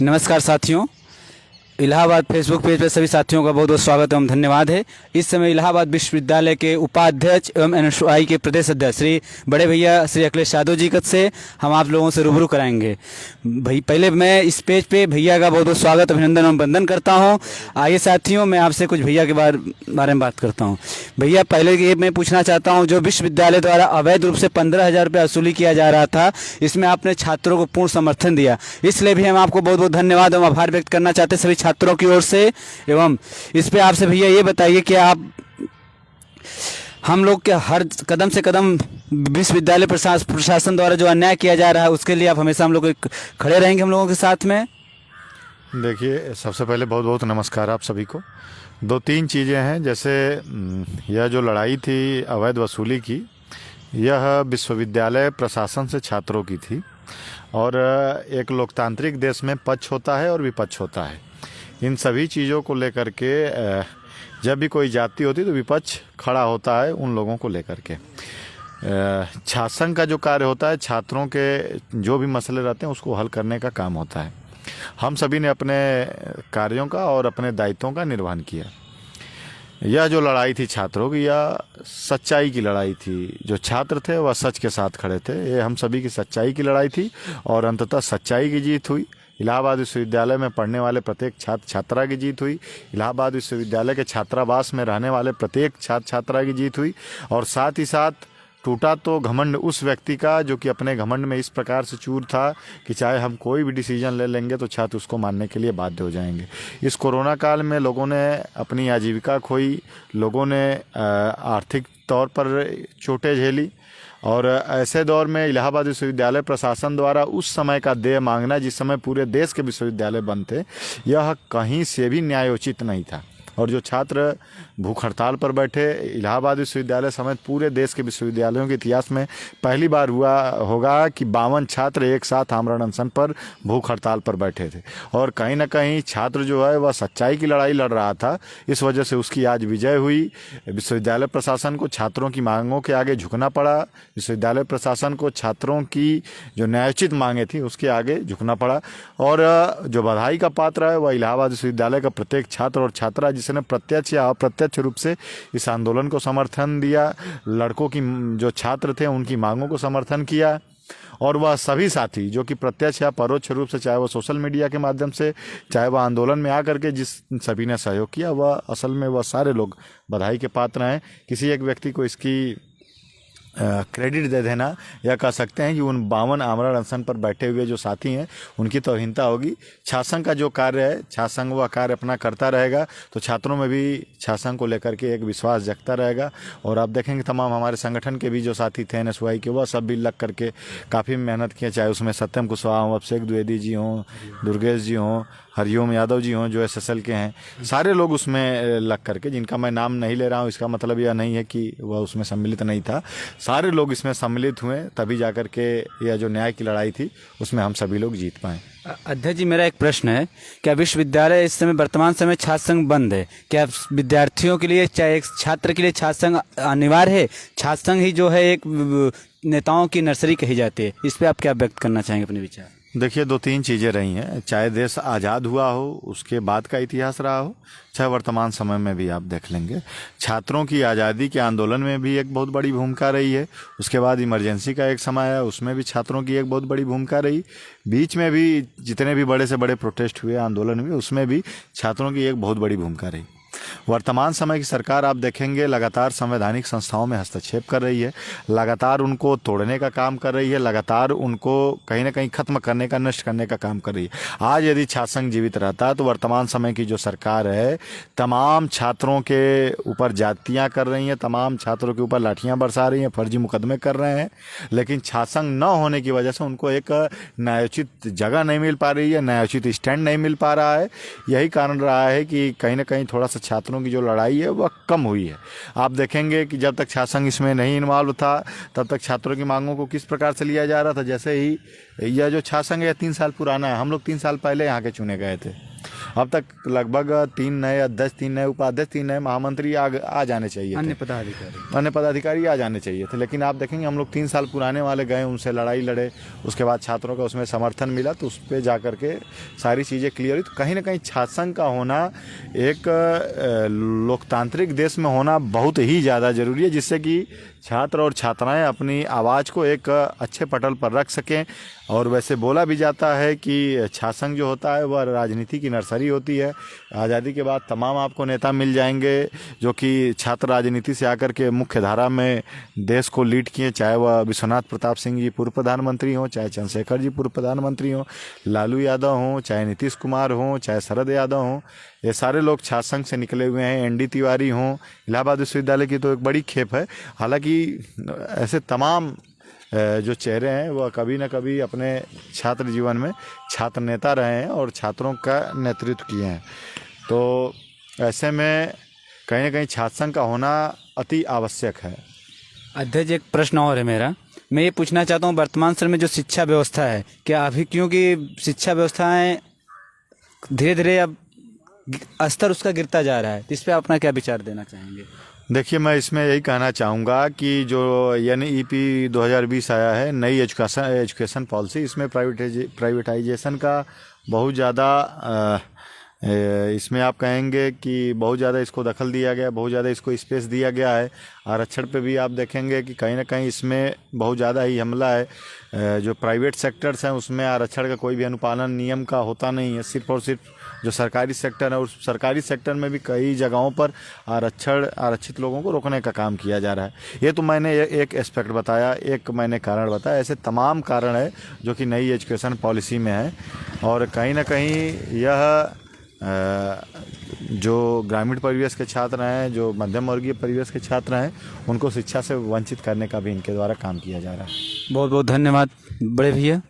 नमस्कार साथियों, Allahabad Facebook page पर सभी साथियों का बहुत बहुत स्वागत एवं धन्यवाद है। इस समय इलाहाबाद विश्वविद्यालय के उपाध्यक्ष एवं एनएसयूआई के प्रदेश अध्यक्ष श्री बड़े भैया श्री अखिलेश यादव जी से हम आप लोगों से रूबरू कराएंगे। पहले मैं इस पेज पे भैया का बहुत बहुत स्वागत, अभिनंदन एवं वंदन करता हूं। आइए साथियों, मैं आपसे कुछ भैया के बारे में बात करता हूं। भैया, पहले ये मैं पूछना चाहता हूं, जो विश्वविद्यालय द्वारा अवैध रूप से 15,000 रुपये वसूली किया जा रहा था, इसमें आपने छात्रों को पूर्ण समर्थन दिया, इसलिए भी हम आपको बहुत बहुत धन्यवाद एवं आभार व्यक्त करना चाहते हैं सभी छात्रों की ओर से। एवं इस पे आपसे भैया ये बताइए कि आप हम लोग के हर कदम से कदम विश्वविद्यालय प्रशासन द्वारा जो अन्याय किया जा रहा है, उसके लिए आप हमेशा हम लोग खड़े रहेंगे हम लोगों के साथ में। देखिए, सबसे पहले बहुत बहुत नमस्कार आप सभी को। दो तीन चीज़ें हैं, जैसे यह जो लड़ाई थी अवैध वसूली की, यह विश्वविद्यालय प्रशासन से छात्रों की थी। और एक लोकतांत्रिक देश में पक्ष होता है और विपक्ष होता है। इन सभी चीज़ों को लेकर के जब भी कोई जाति होती तो विपक्ष खड़ा होता है उन लोगों को लेकर के। छात्र संघ का जो कार्य होता है, छात्रों के जो भी मसले रहते हैं उसको हल करने का काम होता है। हम सभी ने अपने कार्यों का और अपने दायित्वों का निर्वहन किया। यह जो लड़ाई थी छात्रों की, यह सच्चाई की लड़ाई थी। जो छात्र थे वह सच के साथ खड़े थे। ये हम सभी की सच्चाई की लड़ाई थी और अंततः सच्चाई की जीत हुई। इलाहाबाद विश्वविद्यालय में पढ़ने वाले प्रत्येक छात्र छात्रा की जीत हुई। इलाहाबाद विश्वविद्यालय के छात्रावास में रहने वाले प्रत्येक छात्र छात्रा की जीत हुई। और साथ ही साथ टूटा तो घमंड उस व्यक्ति का जो कि अपने घमंड में इस प्रकार से चूर था कि चाहे हम कोई भी डिसीजन ले लेंगे तो छात्र उसको मानने के लिए बाध्य हो जाएंगे। इस कोरोना काल में लोगों ने अपनी आजीविका खोई, लोगों ने आर्थिक तौर पर चोटें झेली। और ऐसे दौर में इलाहाबाद विश्वविद्यालय प्रशासन द्वारा उस समय का देय मांगना, जिस समय पूरे देश के विश्वविद्यालय बंद थे, यह कहीं से भी न्यायोचित नहीं था। और जो छात्र भूख हड़ताल पर बैठे, इलाहाबाद विश्वविद्यालय समेत पूरे देश के विश्वविद्यालयों के इतिहास में पहली बार हुआ होगा कि 52 छात्र एक साथ आमरण अनशन पर भूख हड़ताल पर बैठे थे। और कहीं ना कहीं छात्र जो है वह सच्चाई की लड़ाई लड़ रहा था, इस वजह से उसकी आज विजय हुई। विश्वविद्यालय प्रशासन को छात्रों की मांगों के आगे झुकना पड़ा। विश्वविद्यालय प्रशासन को छात्रों की जो न्यायोचित मांगे थी उसके आगे झुकना पड़ा। और जो बधाई का पात्र है वह इलाहाबाद विश्वविद्यालय का प्रत्येक छात्र और छात्रा, जिसने प्रत्यक्ष या अप्रत्यक्ष रूप से इस आंदोलन को समर्थन दिया, लड़कों की जो छात्र थे उनकी मांगों को समर्थन किया। और वह सभी साथी जो कि प्रत्यक्ष या परोक्ष रूप से, चाहे वह सोशल मीडिया के माध्यम से, चाहे वह आंदोलन में आकर के जिस सभी ने सहयोग किया, वह असल में वह सारे लोग बधाई के पात्र हैं। किसी एक व्यक्ति को इसकी क्रेडिट दे देना या कह सकते हैं कि उन 52 आमरण अनशन पर बैठे हुए जो साथी हैं उनकी तौहीनता होगी। छात्र संघ का जो कार्य है, छात्र संघ वह कार्य अपना करता रहेगा, तो छात्रों में भी छात्र संघ को लेकर के एक विश्वास जगता रहेगा। और आप देखेंगे तमाम हमारे संगठन के भी जो साथी थे एनएसयूआई के, वह सब भी लग करके काफ़ी मेहनत किए, चाहे उसमें सत्यम कुशवाहा हों, अभिषेक द्विवेदी जी हों, दुर्गेश जी हों, हरिओम यादव जी हों जो एसएसएल के हैं, सारे लोग उसमें लग करके, जिनका मैं नाम नहीं ले रहा हूँ इसका मतलब यह नहीं है कि वह उसमें सम्मिलित नहीं था, सारे लोग इसमें सम्मिलित हुए, तभी जाकर के यह जो न्याय की लड़ाई थी उसमें हम सभी लोग जीत पाए। अध्यक्ष जी, मेरा एक प्रश्न है, क्या विश्वविद्यालय इस समय वर्तमान समय छात्र संघ बंद है? क्या विद्यार्थियों के लिए, चाहे एक छात्र के लिए छात्र संघ अनिवार्य है? छात्र संघ ही जो है एक नेताओं की नर्सरी कही जाती है, इस पर आप क्या व्यक्त करना चाहेंगे अपने विचार? देखिए, दो तीन चीज़ें रही हैं, चाहे देश आज़ाद हुआ हो उसके बाद का इतिहास रहा हो, चाहे वर्तमान समय में भी आप देख लेंगे। छात्रों की आज़ादी के आंदोलन में भी एक बहुत बड़ी भूमिका रही है। उसके बाद इमरजेंसी का एक समय आया, उसमें भी छात्रों की एक बहुत बड़ी भूमिका रही। बीच में भी जितने भी बड़े से बड़े प्रोटेस्ट हुए, आंदोलन हुए, उसमें भी छात्रों की एक बहुत बड़ी भूमिका रही। वर्तमान समय की सरकार आप देखेंगे लगातार संवैधानिक संस्थाओं में हस्तक्षेप कर रही है, लगातार उनको तोड़ने का काम कर रही है, लगातार उनको कहीं ना कहीं खत्म करने का, नष्ट करने का काम कर रही है। आज यदि छात्र संघ जीवित रहता है तो वर्तमान समय की जो सरकार है तमाम छात्रों के ऊपर जातियां कर रही हैं, तमाम छात्रों के ऊपर लाठियां बरसा रही हैं, फर्जी मुकदमे कर रहे हैं। लेकिन छात्र संघ न होने की वजह से उनको एक न्यायोचित जगह नहीं मिल पा रही है, न्यायोचित स्टैंड नहीं मिल पा रहा है। यही कारण रहा है कि कहीं ना कहीं थोड़ा सा छात्रों की जो लड़ाई है वह कम हुई है। आप देखेंगे कि जब तक छात्र संघ इसमें नहीं इन्वॉल्व था तब तक छात्रों की मांगों को किस प्रकार से लिया जा रहा था। जैसे ही यह जो छात्र संघ है 3 साल पुराना है, हम लोग 3 साल पहले यहाँ के चुने गए थे। अब तक लगभग 3 नए अध्यक्ष, 3 नए उपाध्यक्ष, 3 नए महामंत्री आ जाने चाहिए अन्य थे, पदाधिकारी। अन्य पदाधिकारी आ जाने चाहिए थे। लेकिन आप देखेंगे हम लोग 3 साल पुराने वाले गए, उनसे लड़ाई लड़े, उसके बाद छात्रों का उसमें समर्थन मिला, तो उस पर जा करके सारी चीज़ें क्लियर हुई। तो कहीं ना कहीं छात्र संघ का होना एक लोकतांत्रिक देश में होना बहुत ही ज़्यादा ज़रूरी है, जिससे कि छात्र और छात्राएं अपनी आवाज़ को एक अच्छे पटल पर रख सकें। और वैसे बोला भी जाता है कि छात्र संघ जो होता है वह राजनीति की नर्सरी होती है। आज़ादी के बाद तमाम आपको नेता मिल जाएंगे जो कि छात्र राजनीति से आकर के मुख्य धारा में देश को लीड किए, चाहे वह विश्वनाथ प्रताप सिंह जी पूर्व प्रधानमंत्री हों, चाहे चंद्रशेखर जी पूर्व प्रधानमंत्री हों, लालू यादव हों, चाहे नीतीश कुमार हों, चाहे शरद यादव हों, ये सारे लोग छात्र संघ से निकले हुए हैं। एनडी तिवारी हों, इलाहाबाद विश्वविद्यालय की तो एक बड़ी खेप है। हालांकि ऐसे तमाम जो चेहरे हैं वह कभी न कभी अपने छात्र जीवन में छात्र नेता रहे हैं और छात्रों का नेतृत्व किए हैं। तो ऐसे में कहीं न कहीं छात्र संघ का होना अति आवश्यक है। अध्यक्ष, एक प्रश्न और है मेरा। मैं ये पूछना चाहता हूँ, वर्तमान समय में जो शिक्षा व्यवस्था है, क्या अभी, क्योंकि शिक्षा व्यवस्थाएं धीरे धीरे अब स्तर उसका गिरता जा रहा है, तो इस पर अपना क्या विचार देना चाहेंगे? देखिए, मैं इसमें यही कहना चाहूँगा कि जो NEP 2020 आया है, नई एजुकेशन पॉलिसी, इसमें प्राइवेटाइजेशन का बहुत ज़्यादा इसमें आप कहेंगे कि बहुत ज़्यादा इसको दखल दिया गया, बहुत ज़्यादा इसको स्पेस दिया गया है। आरक्षण पे भी आप देखेंगे कि कहीं ना कहीं इसमें बहुत ज़्यादा ही हमला है। जो प्राइवेट सेक्टर्स हैं उसमें आरक्षण का कोई भी अनुपालन नियम का होता नहीं है। सिर्फ और सिर्फ जो सरकारी सेक्टर है, उस सरकारी सेक्टर में भी कई जगहों पर आरक्षित लोगों को रोकने का काम किया जा रहा है। ये तो मैंने एक एस्पेक्ट बताया, एक मैंने कारण बताया। ऐसे तमाम कारण है जो कि नई एजुकेशन पॉलिसी में है। और कहीं ना कहीं यह जो ग्रामीण परिवेश के छात्र हैं, जो मध्यम वर्गीय परिवेश के छात्र हैं, उनको शिक्षा से वंचित करने का भी इनके द्वारा काम किया जा रहा है। बहुत बहुत धन्यवाद बड़े भैया।